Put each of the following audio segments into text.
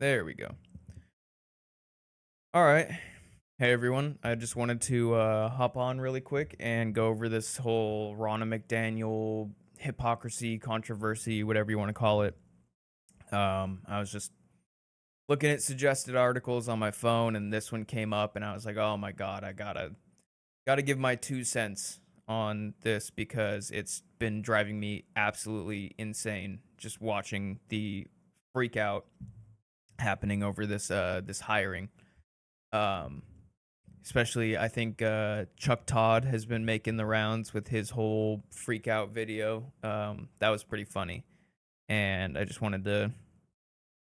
There we go. All right. Hey everyone. I just wanted to hop on really quick and go over this whole Ronna McDaniel hypocrisy controversy, whatever you want to call it. I was just looking at suggested articles on my phone, and this one came up, and I was like, "Oh my god, I gotta give my 2 cents on this because it's been driving me absolutely insane just watching the freak out happening over this hiring." Um, Especially, I think Chuck Todd has been making the rounds with his whole freak out video. That was pretty funny, and I just wanted to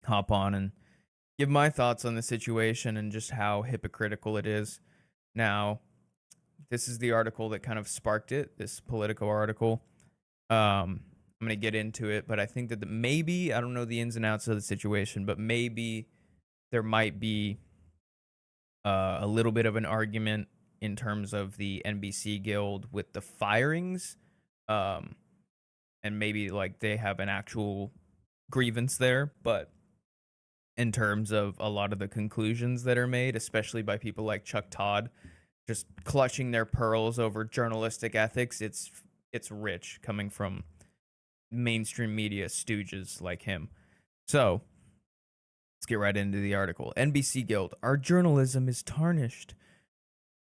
hop on and give my thoughts on the situation and just how hypocritical it is. Now, this is the article that kind of sparked it. This Politico article. I'm gonna get into it, but I think that maybe I don't know the ins and outs of the situation, but maybe there might be a little bit of an argument in terms of the NBC Guild with the firings, um, and maybe like they have an actual grievance there, but in terms of a lot of the conclusions that are made, especially by people like Chuck Todd, just clutching their pearls over journalistic ethics, it's rich coming from mainstream media stooges like him. So let's get right into the article. NBC Guild, our journalism is tarnished.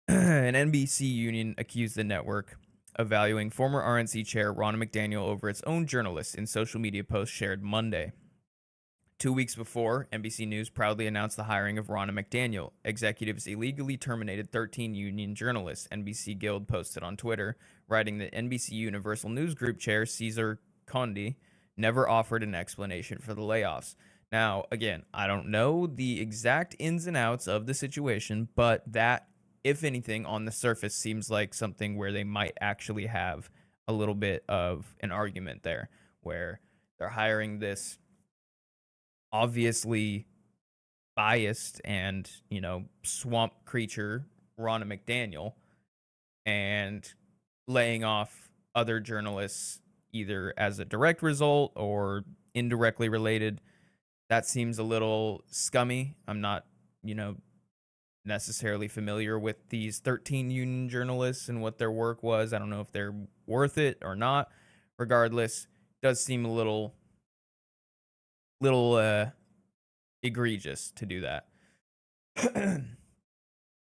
An NBC union accused the network of valuing former RNC chair Ronna McDaniel over its own journalists in social media posts shared Monday. 2 weeks before, NBC News proudly announced the hiring of Ronna McDaniel. Executives illegally terminated 13 union journalists, NBC Guild posted on Twitter, writing that NBC Universal News Group chair Cesar Condi never offered an explanation for the layoffs. Now, again, I don't know the exact ins and outs of the situation, but that, if anything, on the surface seems like something where they might actually have a little bit of an argument there, where they're hiring this obviously biased and, swamp creature, Ronna McDaniel, and laying off other journalists either as a direct result or indirectly related. That seems a little scummy. I'm not, you know, necessarily familiar with these 13 union journalists and what their work was. I don't know if they're worth it or not. Regardless, does seem a little egregious to do that.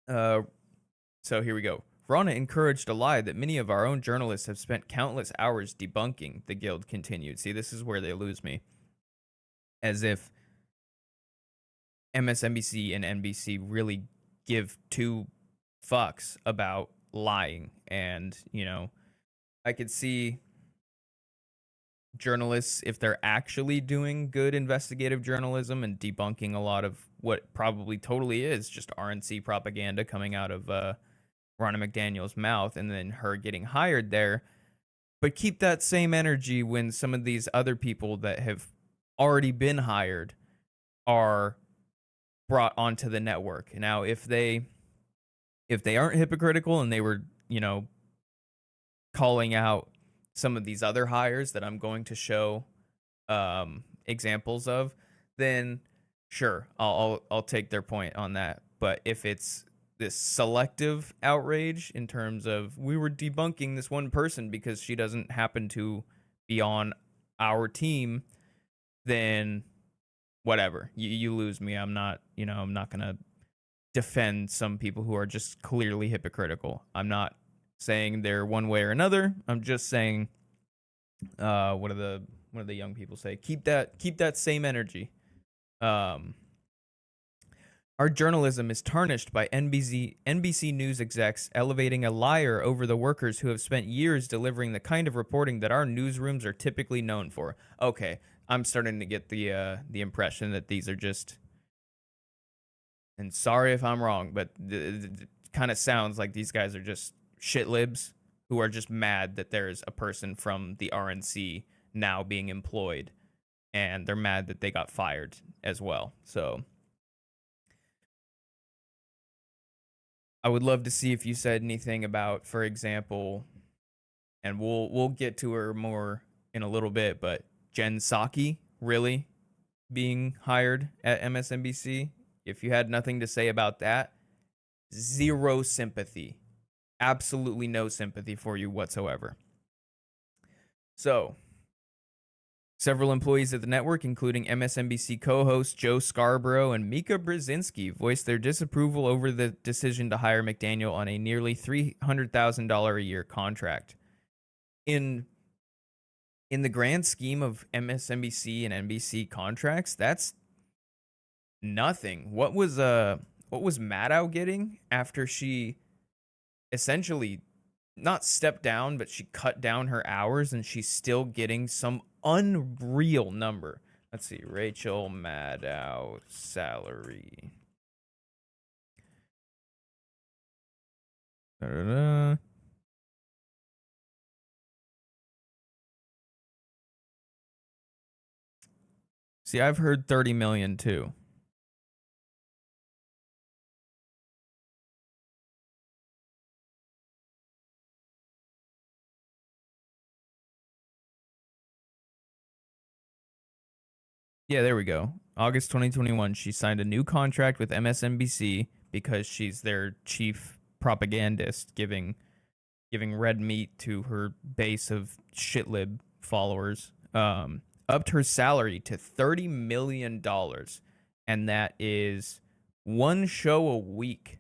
uh, so here we go. Ronna encouraged a lie that many of our own journalists have spent countless hours debunking, the Guild continued. See, this is where they lose me. As if MSNBC and NBC really give two fucks about lying. And, I could see journalists, if they're actually doing good investigative journalism and debunking a lot of what probably totally is just RNC propaganda coming out of Ronna McDaniel's mouth and then her getting hired there. But keep that same energy when some of these other people that have already been hired are brought onto the network. Now, if they aren't hypocritical and they were, calling out some of these other hires that I'm going to show examples of, then sure, I'll take their point on that. But if it's this selective outrage in terms of we were debunking this one person because she doesn't happen to be on our team, then whatever. You lose me. I'm not gonna defend some people who are just clearly hypocritical. I'm not saying they're one way or another. I'm just saying, what do the young people say? Keep that same energy. Um, our journalism is tarnished by NBC News execs elevating a liar over the workers who have spent years delivering the kind of reporting that our newsrooms are typically known for. Okay, I'm starting to get the impression that these are just, and sorry if I'm wrong, but it kind of sounds like these guys are just shit libs who are just mad that there's a person from the RNC now being employed, and they're mad that they got fired as well. So I would love to see if you said anything about, for example, and we'll get to her more in a little bit, but Jen Psaki, really? being hired at MSNBC, if you had nothing to say about that, zero sympathy. Absolutely no sympathy for you whatsoever. So, several employees at the network, including MSNBC co-host Joe Scarborough and Mika Brzezinski, voiced their disapproval over the decision to hire McDaniel on a nearly $300,000 a year contract. In the grand scheme of MSNBC and NBC contracts, that's nothing. What was Maddow getting after she essentially not stepped down, but she cut down her hours, and she's still getting some unreal number. Let's see, Rachel Maddow salary. Da-da-da. See, I've heard 30 million too. Yeah, there we go. August 2021, she signed a new contract with MSNBC because she's their chief propagandist, giving red meat to her base of shitlib followers. Upped her salary to $30 million, and that is one show a week.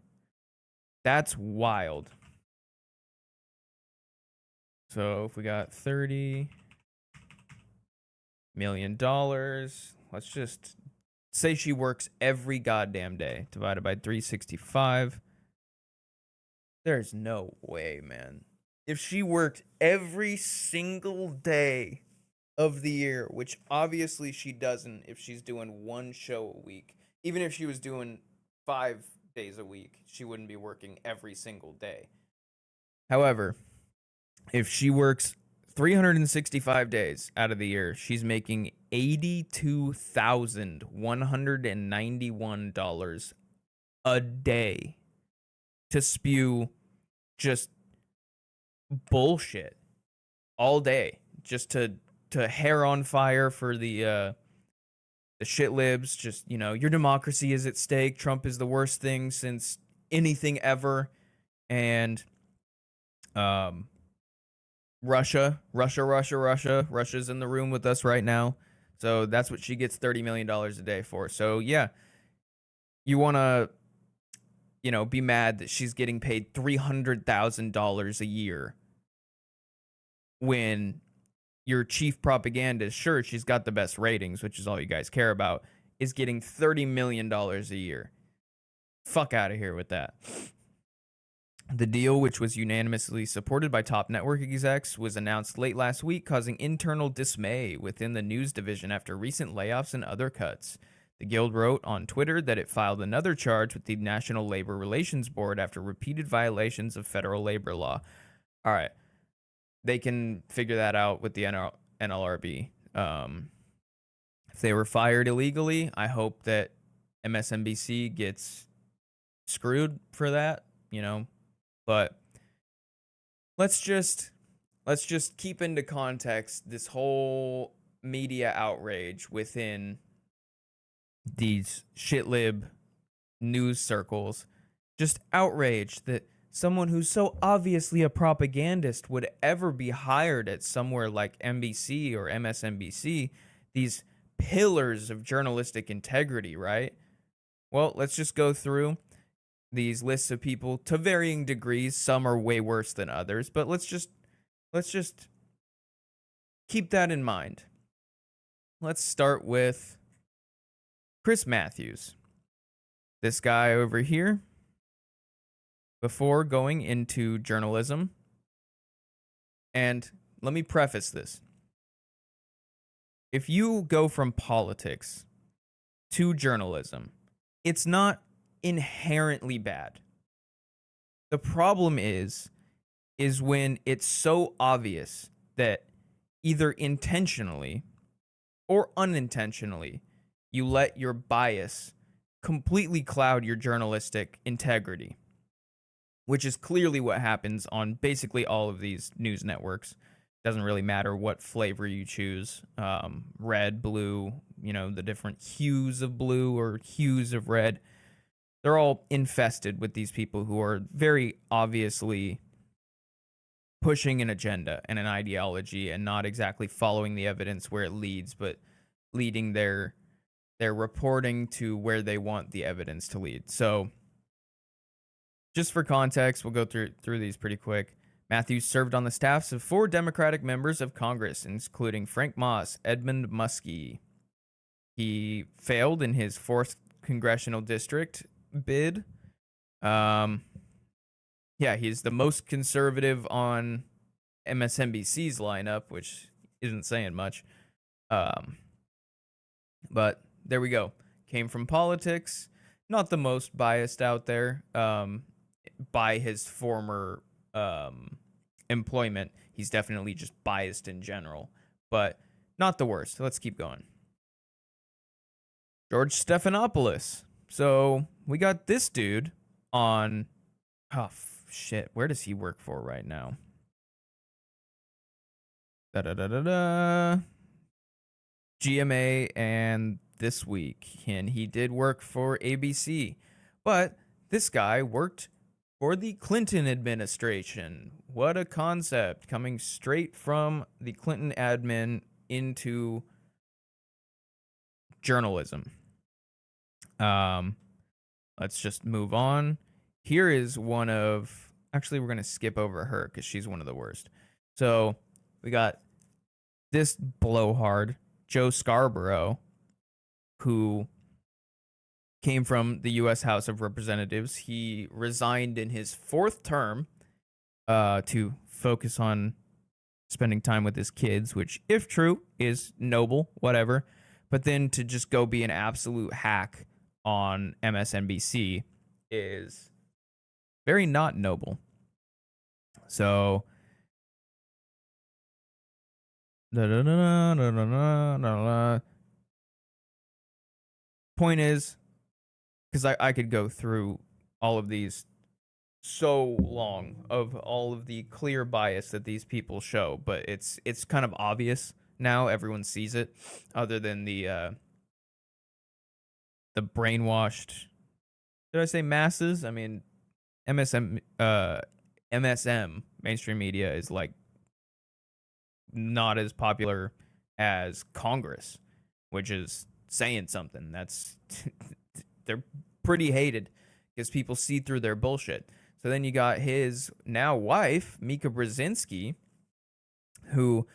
That's wild. So if we got $30 million, let's just say she works every goddamn day, divided by 365. There's no way, man. If she worked every single day of the year, which obviously she doesn't if she's doing one show a week, even if she was doing 5 days a week, she wouldn't be working every single day. However, if she works 365 days out of the year, she's making $82,191 a day to spew just bullshit all day, just to hair on fire for the shit libs. Just, your democracy is at stake. Trump is the worst thing since anything ever. And Russia's in the room with us right now. So that's what she gets $30 million a day for. So yeah, you want to, be mad that she's getting paid $300,000 a year when your chief propagandist, sure, she's got the best ratings, which is all you guys care about, is getting $30 million a year. Fuck out of here with that. The deal, which was unanimously supported by top network execs, was announced late last week, causing internal dismay within the news division after recent layoffs and other cuts. The Guild wrote on Twitter that it filed another charge with the National Labor Relations Board after repeated violations of federal labor law. All right. They can figure that out with the NLRB. If they were fired illegally, I hope that MSNBC gets screwed for that, But let's just keep into context this whole media outrage within these shitlib news circles. Just outraged that someone who's so obviously a propagandist would ever be hired at somewhere like NBC or MSNBC, these pillars of journalistic integrity, right? Well, let's just go through these lists of people to varying degrees. Some are way worse than others, but let's just keep that in mind. Let's start with Chris Matthews. This guy over here, before going into journalism, and let me preface this. If you go from politics to journalism, it's not inherently bad. The problem is when it's so obvious that either intentionally or unintentionally you let your bias completely cloud your journalistic integrity, which is clearly what happens on basically all of these news networks. Doesn't really matter what flavor you choose. Red, blue, the different hues of blue or hues of red. They're all infested with these people who are very obviously pushing an agenda and an ideology and not exactly following the evidence where it leads, but leading their reporting to where they want the evidence to lead. So just for context, we'll go through these pretty quick. Matthews served on the staffs of 4 Democratic members of Congress, including Frank Moss, Edmund Muskie. He failed in his 4th congressional district bid. He's the most conservative on MSNBC's lineup, which isn't saying much. But there we go. Came from politics. Not the most biased out there. By his former employment, he's definitely just biased in general, but not the worst. Let's keep going. George Stephanopoulos. So we got this dude on. Oh shit! Where does he work for right now? GMA and This Week, and he did work for ABC, but this guy worked for the Clinton administration. What a concept, coming straight from the Clinton admin into journalism. Let's just move on. Here is one of, actually we're going to skip over her because she's one of the worst. So we got this blowhard, Joe Scarborough, who came from the U.S. House of Representatives. He resigned in his 4th term to focus on spending time with his kids, which, if true, is noble, whatever. But then to just go be an absolute hack on MSNBC is very not noble. So, point is, because I could go through all of these so long of all of the clear bias that these people show, but it's kind of obvious now. Everyone sees it, other than the brainwashed. Did I say masses? I mean, MSM mainstream media is like not as popular as Congress, which is saying something. That's they're pretty hated because people see through their bullshit. So then you got his now wife, Mika Brzezinski, who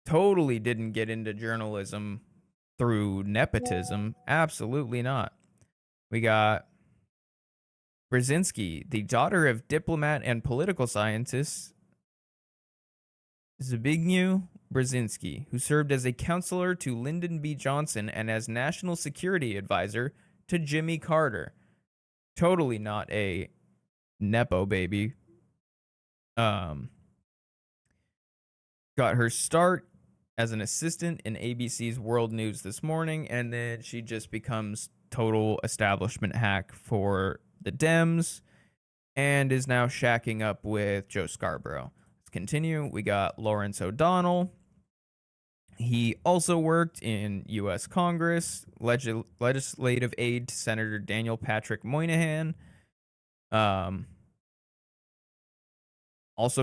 totally didn't get into journalism through nepotism. Absolutely not. We got Brzezinski, the daughter of diplomat and political scientist Zbigniew Brzezinski, who served as a counselor to Lyndon B. Johnson and as national security advisor to Jimmy Carter. Totally not a nepo baby. Got her start as an assistant in ABC's World News This Morning, and then she just becomes total establishment hack for the Dems and is now shacking up with Joe Scarborough. Let's continue. We got Lawrence O'Donnell. He also worked in U.S. Congress, legislative aide to Senator Daniel Patrick Moynihan. Also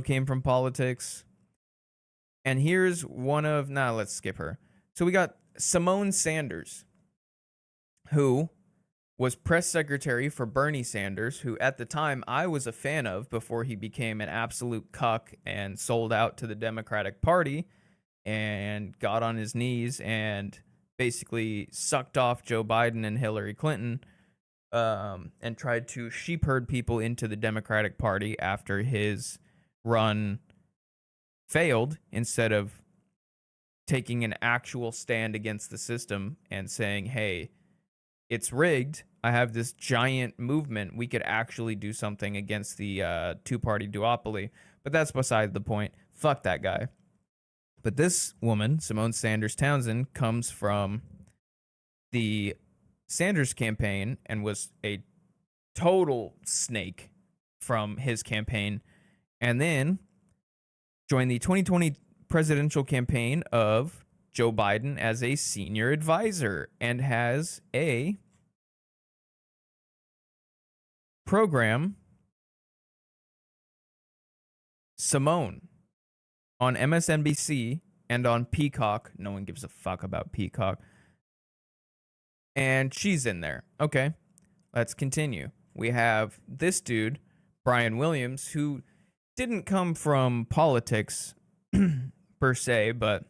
came from politics. And here's one of, let's skip her. So we got Simone Sanders, who was press secretary for Bernie Sanders, who at the time I was a fan of before he became an absolute cuck and sold out to the Democratic Party and got on his knees and basically sucked off Joe Biden and Hillary Clinton and tried to sheep herd people into the Democratic Party after his run failed, instead of taking an actual stand against the system and saying, hey, it's rigged. I have this giant movement. We could actually do something against the two-party duopoly. But that's beside the point. Fuck that guy. But this woman, Simone Sanders Townsend, comes from the Sanders campaign and was a total snake from his campaign, and then joined the 2020 presidential campaign of Joe Biden as a senior advisor and has a program, Simone, on MSNBC and on Peacock. No one gives a fuck about Peacock. And she's in there. Okay, let's continue. We have this dude, Brian Williams, who didn't come from politics per se, but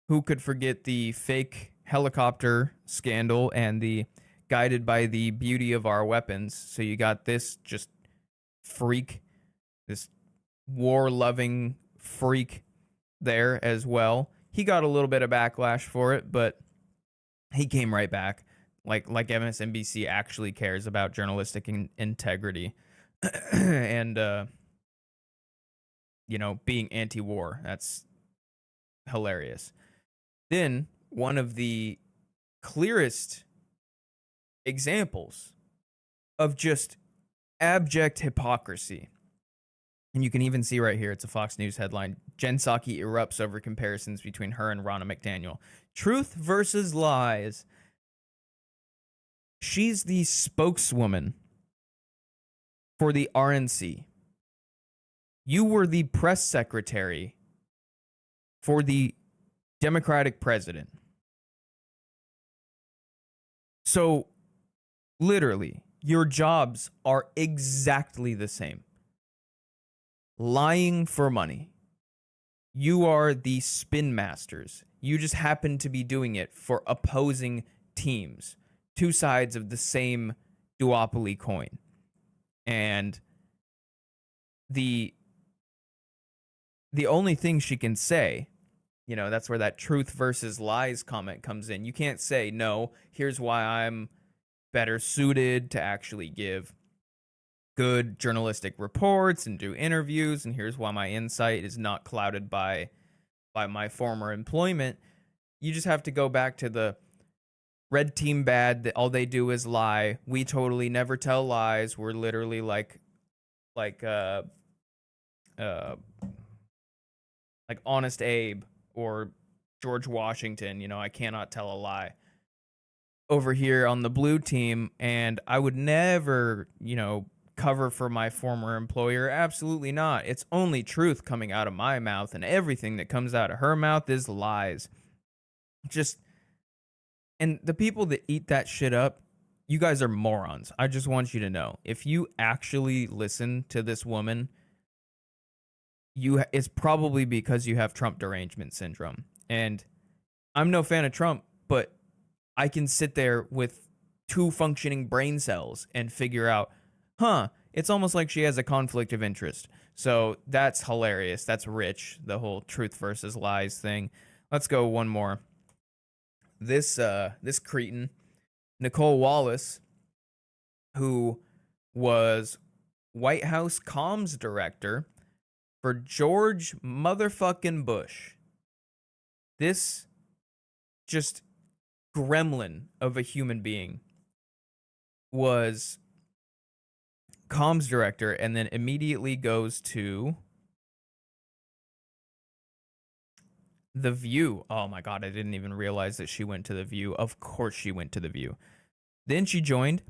who could forget the fake helicopter scandal and the guided by the beauty of our weapons. So you got this just freak, this war-loving freak there as well. He got a little bit of backlash for it, but he came right back. Like MSNBC actually cares about journalistic integrity and being anti-war. That's hilarious. Then one of the clearest examples of just abject hypocrisy, and you can even see right here, it's a Fox News headline, Jen Psaki erupts over comparisons between her and Ronna McDaniel. Truth versus lies. She's the spokeswoman for the RNC. You were the press secretary for the Democratic president. So, literally, your jobs are exactly the same. Lying for money. You are the spin masters. You just happen to be doing it for opposing teams. Two sides of the same duopoly coin. And the only thing she can say, that's where that truth versus lies comment comes in. You can't say, no, here's why I'm better suited to actually give good journalistic reports and do interviews, and here's why my insight is not clouded by my former employment. You just have to go back to the red team bad, that all they do is lie. We totally never tell lies. We're literally like Honest Abe or George Washington. I cannot tell a lie. Over here on the blue team, and I would never, cover for my former employer. Absolutely not. It's only truth coming out of my mouth, and everything that comes out of her mouth is lies. And the people that eat that shit up, you guys are morons. I just want you to know. If you actually listen to this woman, it's probably because you have Trump derangement syndrome. And I'm no fan of Trump, but I can sit there with 2 functioning brain cells and figure out, it's almost like she has a conflict of interest. So that's hilarious. That's rich, the whole truth versus lies thing. Let's go one more. This cretin, Nicole Wallace, who was White House comms director for George motherfucking Bush. This just gremlin of a human being was comms director and then immediately goes to The View. Oh my God, I didn't even realize that she went to The View. Of course she went to The View. Then she joined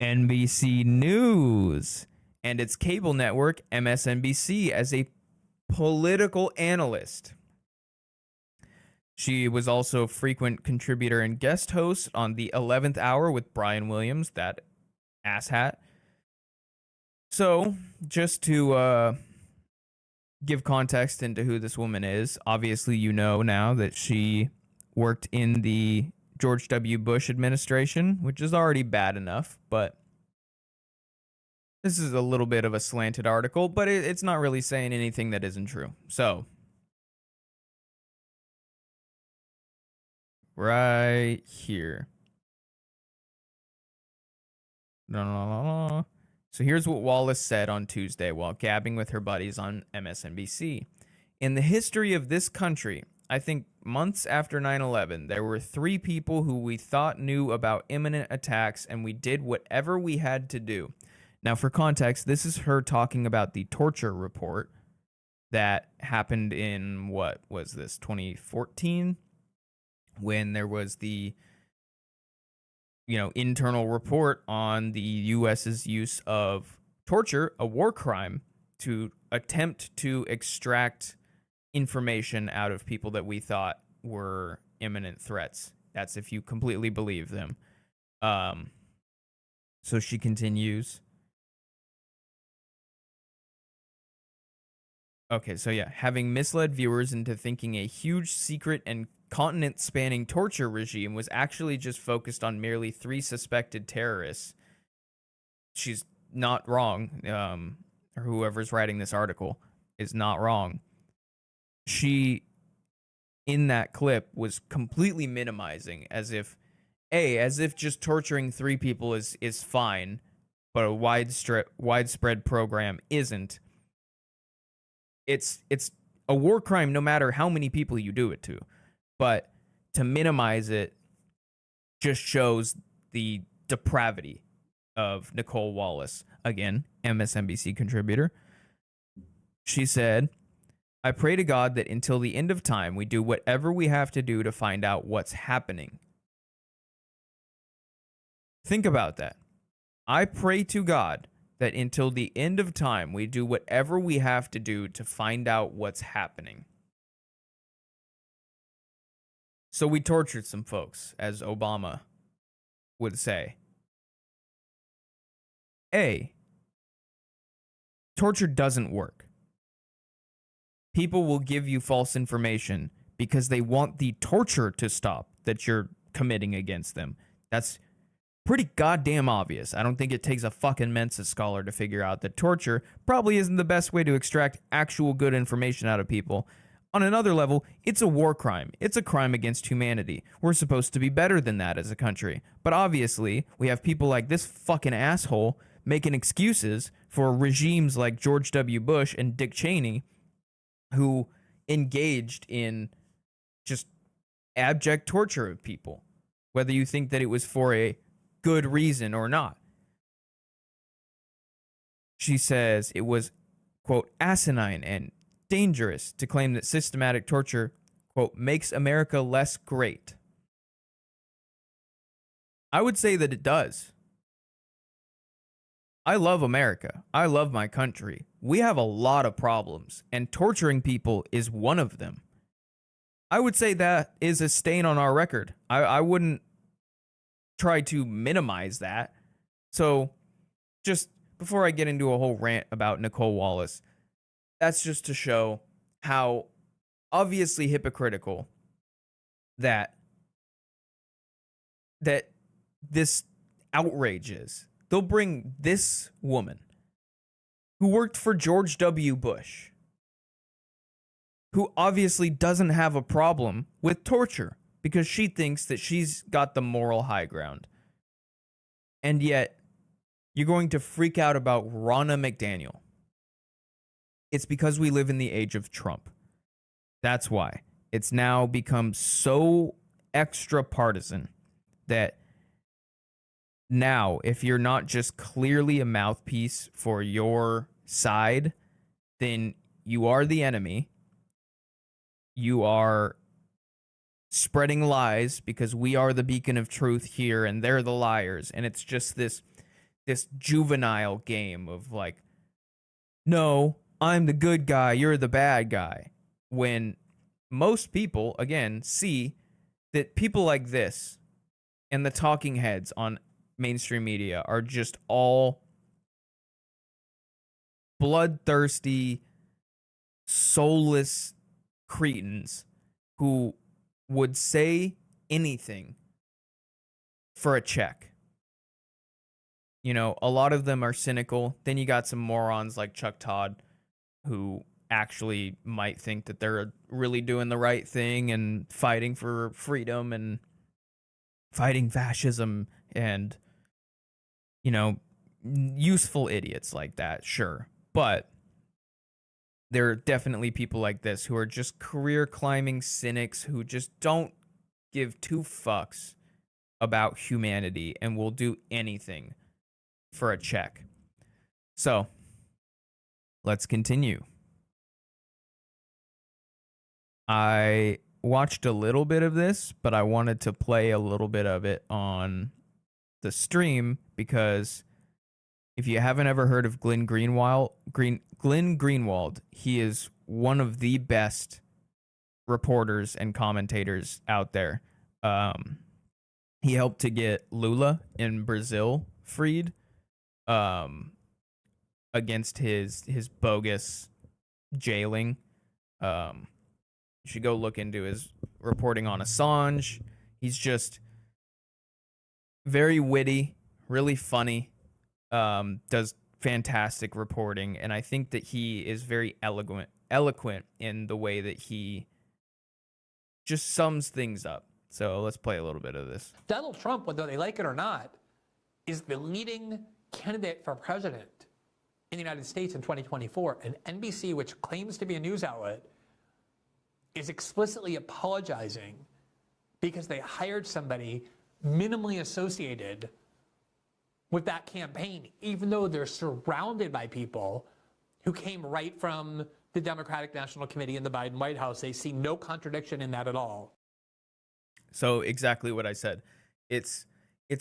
NBC News and its cable network, MSNBC, as a political analyst. She was also a frequent contributor and guest host on the 11th Hour with Brian Williams, that asshat. So, just to give context into who this woman is, obviously you know now that she worked in the George W. Bush administration, which is already bad enough, but this is a little bit of a slanted article, but it's not really saying anything that isn't true. So, right here. So here's what Wallace said on Tuesday while gabbing with her buddies on MSNBC. In the history of this country, I think months after 9/11, there were 3 people who we thought knew about imminent attacks, and we did whatever we had to do. Now, for context, this is her talking about the torture report that happened in, what was this, 2014, when there was the internal report on the US's use of torture, a war crime, to attempt to extract information out of people that we thought were imminent threats. That's if you completely believe them. So she continues. Okay, so yeah, having misled viewers into thinking a huge secret and continent-spanning torture regime was actually just focused on merely 3 suspected terrorists. She's not wrong. Or whoever's writing this article is not wrong. She, in that clip, was completely minimizing, as if just torturing 3 people is fine, but a widespread program isn't. It's a war crime no matter how many people you do it to. But to minimize it just shows the depravity of Nicole Wallace. Again, MSNBC contributor. She said, "I pray to God that until the end of time, we do whatever we have to do to find out what's happening." Think about that. I pray to God that until the end of time, we do whatever we have to do to find out what's happening. So we tortured some folks, as Obama would say. Torture doesn't work. People will give you false information because they want the torture to stop that you're committing against them. That's pretty goddamn obvious. I don't think it takes a fucking Mensa scholar to figure out that torture probably isn't the best way to extract actual good information out of people. On another level, it's a war crime. It's a crime against humanity. We're supposed to be better than that as a country. But obviously, we have people like this fucking asshole making excuses for regimes like George W. Bush and Dick Cheney, who engaged in just abject torture of people, whether you think that it was for a good reason or not. She says it was, quote, asinine and dangerous to claim that systematic torture, quote, makes America less great. I would say that it does. I love America. I love my country. We have a lot of problems, and torturing people is one of them. I would say that is a stain on our record. I wouldn't try to minimize that. So, just before I get into a whole rant about Nicole Wallace, that's just to show how obviously hypocritical that this outrage is. They'll bring this woman who worked for George W. Bush, who obviously doesn't have a problem with torture because she thinks that she's got the moral high ground. And yet, you're going to freak out about Ronna McDaniel. It's because we live in the age of Trump. That's why. It's now become so extra partisan that now, if you're not just clearly a mouthpiece for your side, then you are the enemy. You are spreading lies because we are the beacon of truth here and they're the liars. And it's just this juvenile game of like, no, I'm the good guy, you're the bad guy. When most people, again, see that people like this and the talking heads on mainstream media are just all bloodthirsty, soulless cretins who would say anything for a check. You know, a lot of them are cynical. Then you got some morons like Chuck Todd who actually might think that they're really doing the right thing and fighting for freedom and fighting fascism and, you know, useful idiots like that, sure. But there are definitely people like this who are just career climbing cynics who just don't give 2 fucks about humanity and will do anything for a check. So, let's continue. I watched a little bit of this, but I wanted to play a little bit of it on the stream because if you haven't ever heard of Glenn Greenwald, he is one of the best reporters and commentators out there. He helped to get Lula in Brazil freed against his bogus jailing. You should go look into his reporting on Assange. He's just very witty, really funny, does fantastic reporting, and I think that he is very eloquent in the way that he just sums things up. So let's play a little bit of this. Donald Trump, whether they like it or not, is the leading candidate for president in the United States in 2024. And NBC, which claims to be a news outlet, is explicitly apologizing because they hired somebody minimally associated with that campaign, even though they're surrounded by people who came right from the Democratic National Committee in the Biden White House. They see no contradiction in that at all. So exactly what I said. It's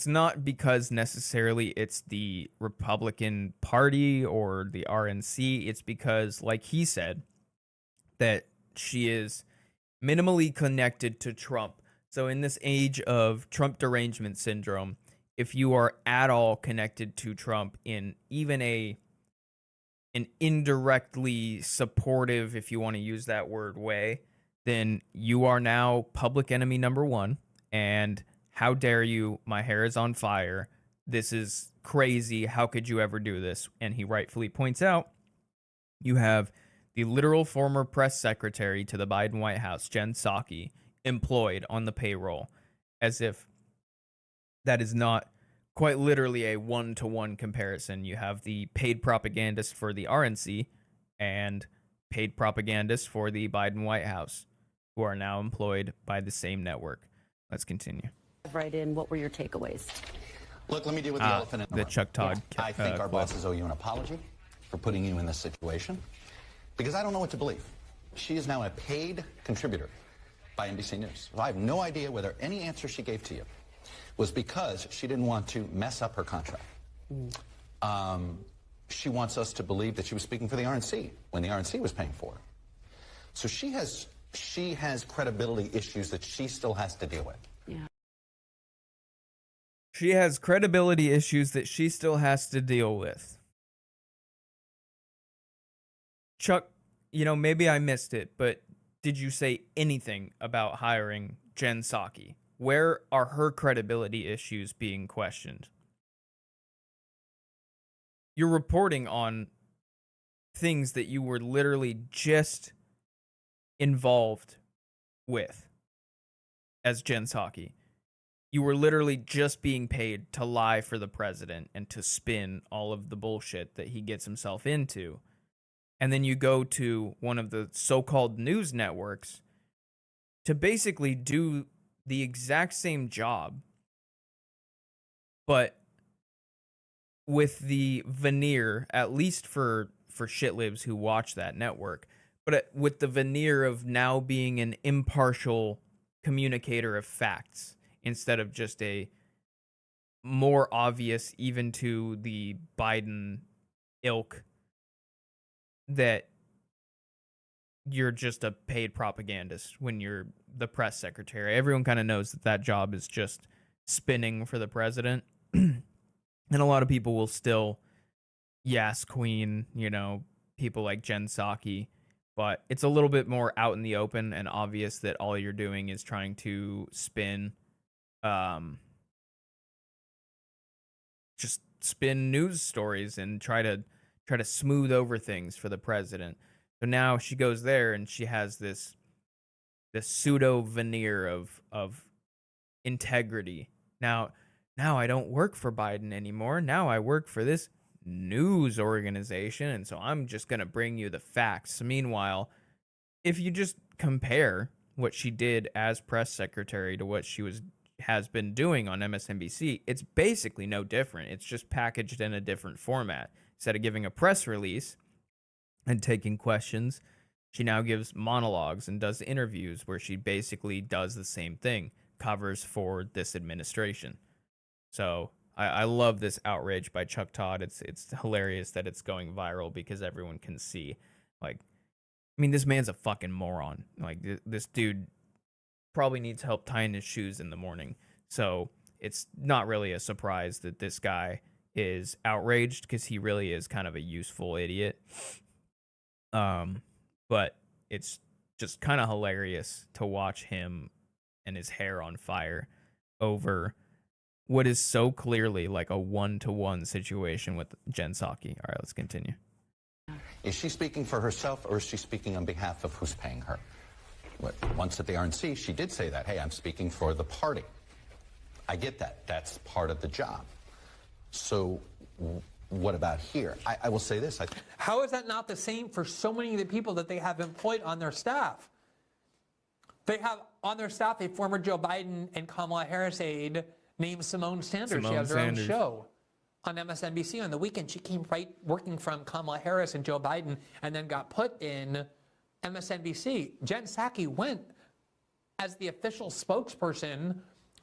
not because necessarily it's the Republican Party or the RNC. It's because, like he said, that she is minimally connected to Trump. So in this age of Trump derangement syndrome, if you are at all connected to Trump in even an indirectly supportive, if you want to use that word, way, then you are now public enemy number one. And how dare you? My hair is on fire. This is crazy. How could you ever do this? And he rightfully points out you have the literal former press secretary to the Biden White House, Jen Psaki, employed on the payroll, as if that is not quite literally a one-to-one comparison. You have the paid propagandist for the RNC and paid propagandist for the Biden White House, who are now employed by the same network. Let's continue. Right in. What were your takeaways? Look, let me deal with the elephant in the room. Chuck Todd. Yeah. I think our bosses owe you an apology for putting you in this situation, because I don't know what to believe. She is now a paid contributor by NBC News. So I have no idea whether any answer she gave to you was because she didn't want to mess up her contract. She wants us to believe that she was speaking for the RNC when the RNC was paying for her. So she has credibility issues that she still has to deal with. Yeah. She has credibility issues that she still has to deal with. Chuck, maybe I missed it, but did you say anything about hiring Jen Psaki? Where are her credibility issues being questioned? You're reporting on things that you were literally just involved with as Jen Psaki. You were literally just being paid to lie for the president and to spin all of the bullshit that he gets himself into. And then you go to one of the so-called news networks to basically do the exact same job, but with the veneer, at least for shitlibs who watch that network, but with the veneer of now being an impartial communicator of facts instead of just a more obvious, even to the Biden ilk, that you're just a paid propagandist when you're the press secretary. Everyone kind of knows that job is just spinning for the president. And a lot of people will still yes queen, people like Jen Psaki, but it's a little bit more out in the open and obvious that all you're doing is trying to spin just spin news stories and try to smooth over things for the president. So now she goes there and she has this pseudo veneer of integrity. Now I don't work for Biden anymore. Now I work for this news organization, and so I'm just going to bring you the facts. Meanwhile, if you just compare what she did as press secretary to what she has been doing on MSNBC, it's basically no different. It's just packaged in a different format. Instead of giving a press release and taking questions, She now gives monologues and does interviews where she basically does the same thing, covers for this administration. So I love this outrage by Chuck Todd. It's hilarious that it's going viral because everyone can see. Like, I mean, this man's a fucking moron. Like, this dude probably needs help tying his shoes in the morning. So it's not really a surprise that this guy is outraged because he really is kind of a useful idiot. But it's just kind of hilarious to watch him and his hair on fire over what is so clearly like a one-to-one situation with Jen Psaki. All right, let's continue. Is she speaking for herself, or is she speaking on behalf of who's paying her? Once at the RNC, she did say that, hey, I'm speaking for the party. I get that. That's part of the job. So what about here? I will say this. How is that not the same for so many of the people that they have employed on their staff? They have on their staff a former Joe Biden and Kamala Harris aide named Simone Sanders. She has her own show on MSNBC on the weekend. She came right working from Kamala Harris and Joe Biden and then got put in MSNBC. Jen Psaki went as the official spokesperson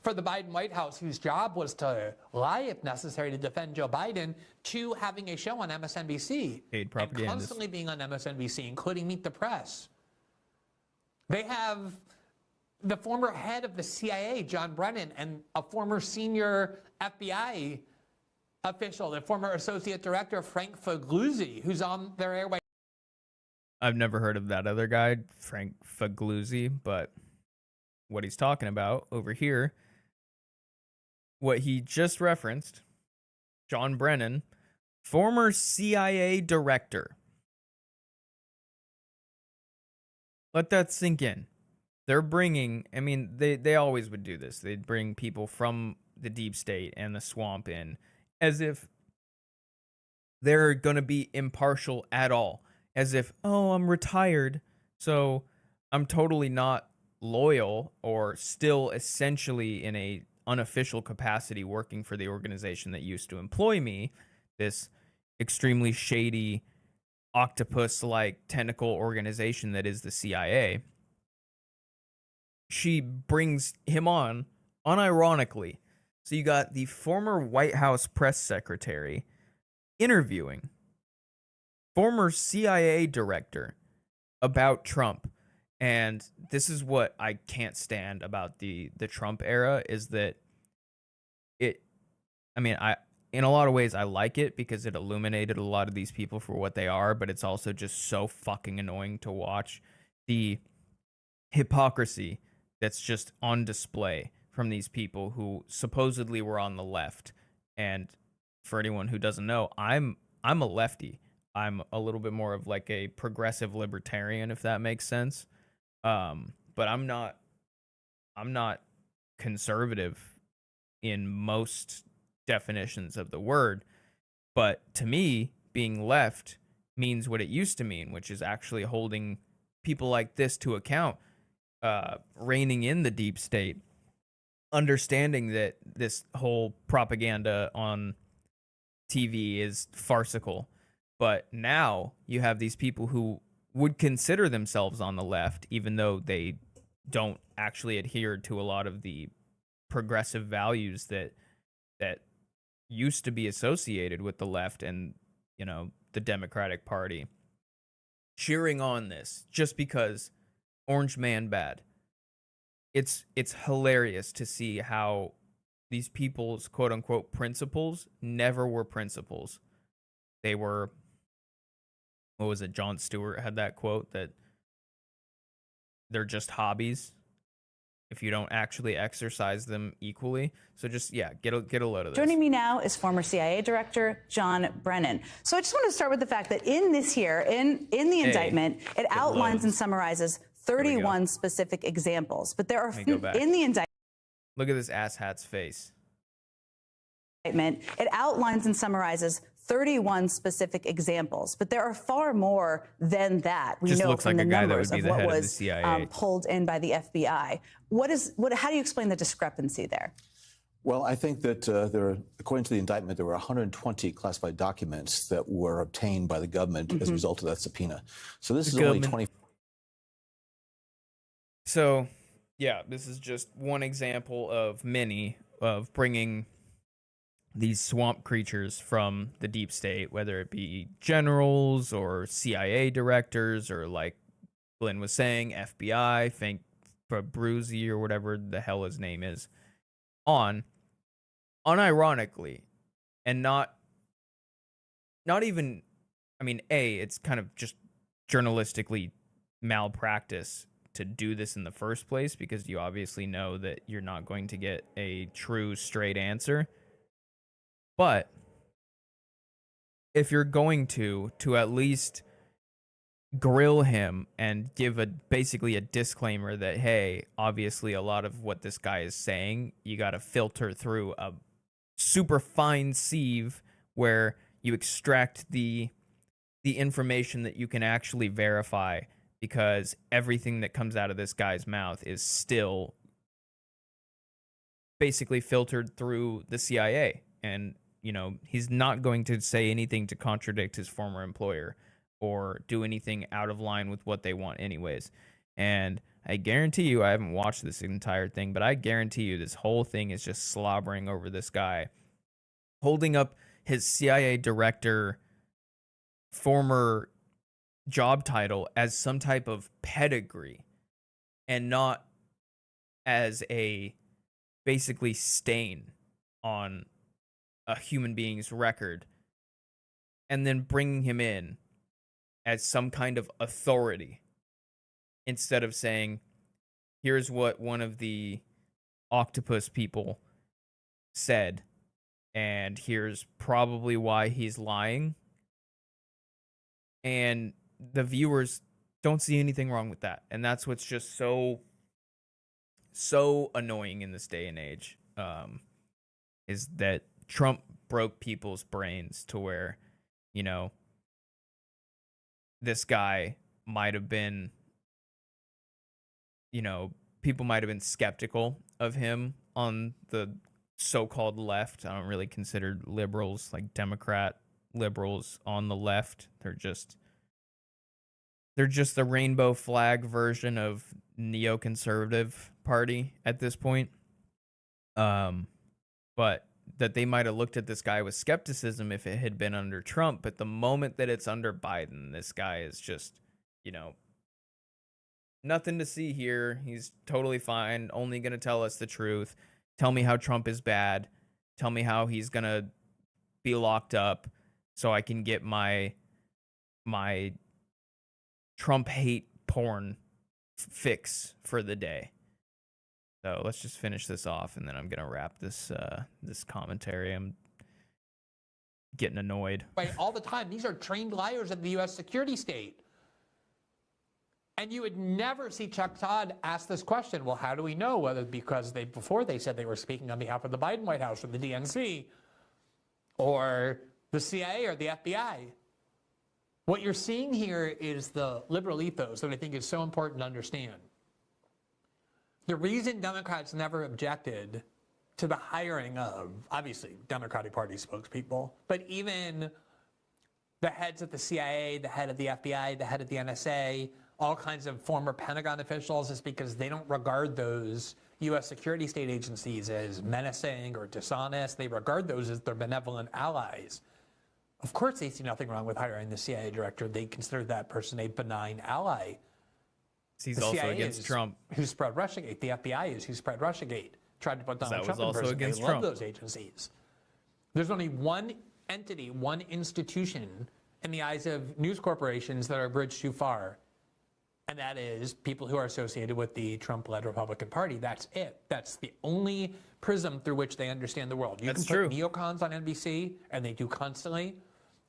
for the Biden White House, whose job was to lie if necessary to defend Joe Biden, to having a show on MSNBC. Paid and propagandist. constantly being on MSNBC, including Meet the Press. They have the former head of the CIA, John Brennan, and a former senior FBI official, the former associate director, Frank Fagluzzi, who's on their airway. I've never heard of that other guy, Frank Fagluzzi, but what he's talking about over here, what he just referenced, John Brennan, former CIA director. Let that sink in. They're bringing, I mean, they always would do this. They'd bring people from the deep state and the swamp in as if they're going to be impartial at all. As if, oh, I'm retired, so I'm totally not loyal or still essentially in a unofficial capacity working for the organization that used to employ me, this extremely shady octopus-like tentacle organization that is the CIA. She brings him on unironically. So you got the former White House press secretary interviewing former CIA director about Trump. And this is what I can't stand about the Trump era, is that in a lot of ways I like it because it illuminated a lot of these people for what they are, but it's also just so fucking annoying to watch the hypocrisy that's just on display from these people who supposedly were on the left. And for anyone who doesn't know, I'm a lefty. I'm a little bit more of like a progressive libertarian, if that makes sense. But I'm not conservative in most definitions of the word. But to me, being left means what it used to mean, which is actually holding people like this to account, reining in the deep state, understanding that this whole propaganda on TV is farcical. But now you have these people who would consider themselves on the left, even though they don't actually adhere to a lot of the progressive values that used to be associated with the left and, you know, the Democratic Party, cheering on this just because Orange Man bad. It's hilarious to see how these people's quote unquote principles never were principles. They were, what was it? Jon Stewart had that quote that they're just hobbies if you don't actually exercise them equally. So just, yeah, get a load of this. Joining me now is former CIA Director John Brennan. So I just want to start with the fact that in this here, in the indictment, it outlines and summarizes 31 specific examples. But there are, in the indictment, look at this asshat's face. It outlines and summarizes 31 specific examples, but there are far more than that. We Just know looks from like the a guy that numbers would be of the what head of the was CIA. pulled in by the FBI. How do you explain the discrepancy there? Well, I think that according to the indictment, there were 120 classified documents that were obtained by the government as a result of that subpoena. So this is only 20. So, yeah, this is just one example of many of bringing these swamp creatures from the deep state, whether it be generals or CIA directors or, like Glenn was saying, FBI, think Bruzy or whatever the hell his name is, on unironically, and not even, I mean, it's kind of just journalistically malpractice to do this in the first place, because you obviously know that you're not going to get a true straight answer. But if you're going to at least grill him and give basically a disclaimer that, hey, obviously a lot of what this guy is saying, you got to filter through a super fine sieve where you extract the information that you can actually verify, because everything that comes out of this guy's mouth is still basically filtered through the CIA. And, he's not going to say anything to contradict his former employer or do anything out of line with what they want anyways. And I guarantee you, I haven't watched this entire thing, but I guarantee you this whole thing is just slobbering over this guy, holding up his CIA director former job title as some type of pedigree, and not as a basically stain on a human being's record, and then bringing him in as some kind of authority instead of saying, here's what one of the octopus people said, and here's probably why he's lying. And the viewers don't see anything wrong with that. And that's what's just so annoying in this day and age, is that Trump broke people's brains to where, this guy might have been, people might have been skeptical of him on the so-called left. I don't really consider liberals, like Democrat liberals, on the left. They're just the rainbow flag version of neoconservative party at this point. But that they might have looked at this guy with skepticism if it had been under Trump. But the moment that it's under Biden, this guy is just, nothing to see here. He's totally fine. Only going to tell us the truth. Tell me how Trump is bad. Tell me how he's going to be locked up so I can get my Trump hate porn fix for the day. So let's just finish this off, and then I'm gonna wrap this commentary. I'm getting annoyed. Right, all the time. These are trained liars of the U.S. security state. And you would never see Chuck Todd ask this question. Well, how do we know? Whether because before they said they were speaking on behalf of the Biden White House or the DNC or the CIA or the FBI. What you're seeing here is the liberal ethos that I think is so important to understand. The reason Democrats never objected to the hiring of, obviously, Democratic Party spokespeople, but even the heads of the CIA, the head of the FBI, the head of the NSA, all kinds of former Pentagon officials, is because they don't regard those U.S. security state agencies as menacing or dishonest. They regard those as their benevolent allies. Of course, they see nothing wrong with hiring the CIA director. They consider that person a benign ally. He's the also CIA against Trump. Who spread Russiagate. The FBI is who spread Russiagate. Tried to put Donald Trump in prison. They love those agencies. There's only one entity, one institution in the eyes of news corporations that are a bridge too far. And that is people who are associated with the Trump-led Republican Party. That's it. That's the only prism through which they understand the world. You can put neocons on NBC, and they do constantly,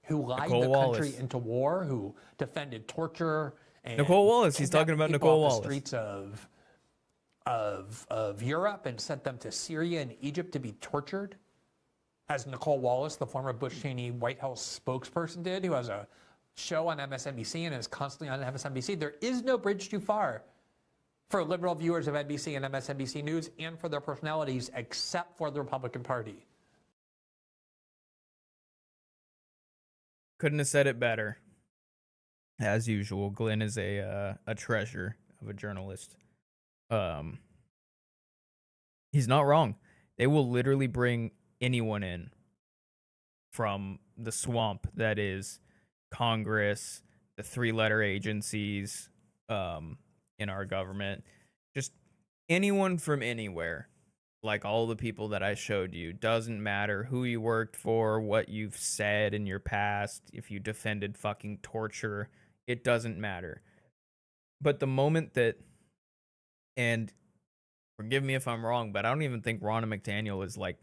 who lied the country into war, who defended torture. And Nicole Wallace. He's talking about Nicole Wallace. The streets of Europe and sent them to Syria and Egypt to be tortured, as Nicole Wallace, the former Bush-Cheney White House spokesperson, did, who has a show on MSNBC and is constantly on MSNBC. There is no bridge too far for liberal viewers of NBC and MSNBC News and for their personalities, except for the Republican Party. Couldn't have said it better. As usual, Glenn is a treasure of a journalist. Um, he's not wrong. They will literally bring anyone in from the swamp that is Congress, the three-letter agencies in our government, just anyone from anywhere. Like all the people that I showed you, doesn't matter who you worked for, what you've said in your past, if you defended fucking torture, it doesn't matter. But the moment that, and forgive me if I'm wrong, but I don't even think Ronna McDaniel is like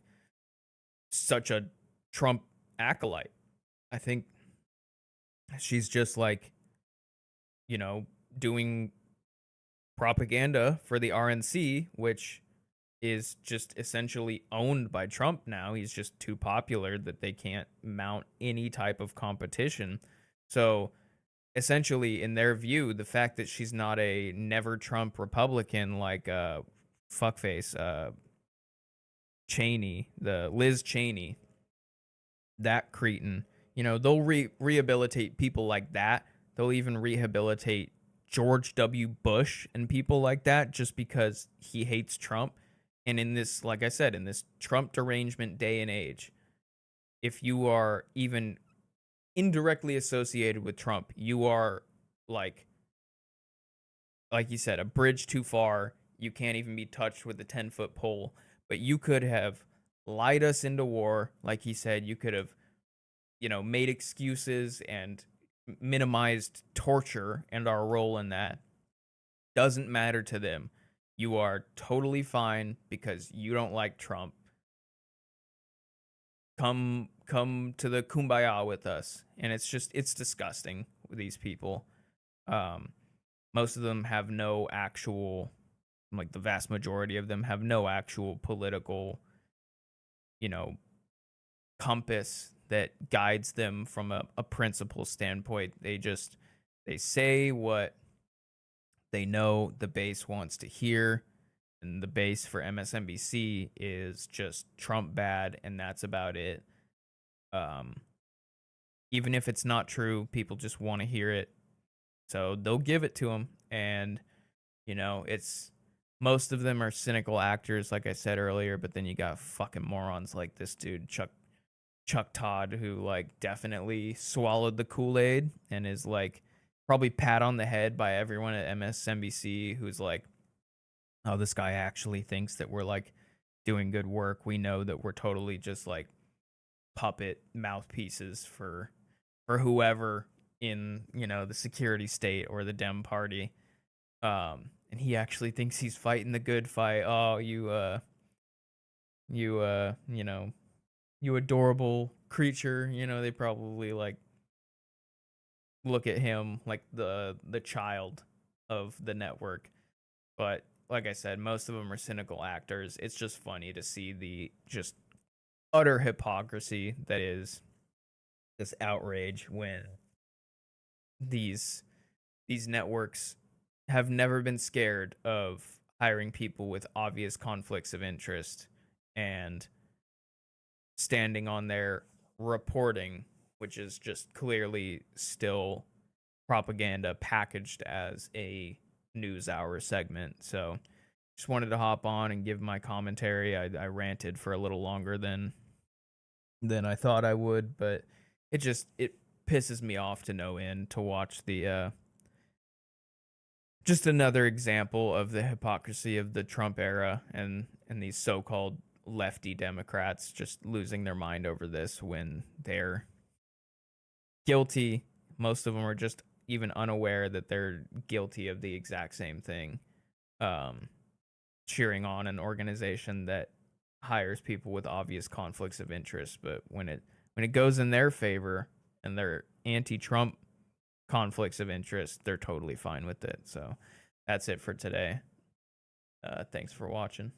such a Trump acolyte. I think she's just like, you know, doing propaganda for the RNC, which is just essentially owned by Trump now. He's just too popular that they can't mount any type of competition. So essentially, in their view, the fact that she's not a never Trump Republican like fuckface Cheney, the Liz Cheney, that cretin, you know, they'll rehabilitate people like that. They'll even rehabilitate George W. Bush and people like that just because he hates Trump. And in this, like I said, in this Trump derangement day and age, if you are even indirectly associated with Trump, you are like you said, a bridge too far. You can't even be touched with a 10-foot pole. But you could have lied us into war, like he said. You could have, you know, made excuses and minimized torture and our role in that. Doesn't matter to them. You are totally fine because you don't like Trump. Come to the kumbaya with us. And it's disgusting with these people. Most of them have no actual, like the vast majority of them have no actual political, you know, compass that guides them from a principle standpoint. They say what they know the base wants to hear, and the base for MSNBC is just Trump bad, and that's about it. Even if it's not true, people just want to hear it, so they'll give it to them. And you know, it's most of them are cynical actors, like I said earlier, but then you got fucking morons like this dude Chuck Todd, who like definitely swallowed the Kool-Aid and is like probably pat on the head by everyone at MSNBC, who's like, oh, this guy actually thinks that we're like doing good work. We know that we're totally just like puppet mouthpieces for whoever in, you know, the security state or the Dem party. And he actually thinks he's fighting the good fight. Oh, you know, you adorable creature. You know, they probably like look at him like the child of the network. But like I said, most of them are cynical actors. It's just funny to see the just utter hypocrisy that is this outrage when these networks have never been scared of hiring people with obvious conflicts of interest and standing on their reporting, which is just clearly still propaganda packaged as a news hour segment. So just wanted to hop on and give my commentary. I ranted for a little longer than I thought I would, but it pisses me off to no end to watch the just another example of the hypocrisy of the Trump era and these so-called lefty Democrats just losing their mind over this when they're guilty. Most of them are just even unaware that they're guilty of the exact same thing. Cheering on an organization that hires people with obvious conflicts of interest, but when it goes in their favor and they're anti-Trump conflicts of interest, they're totally fine with it. So that's it for today. Thanks for watching.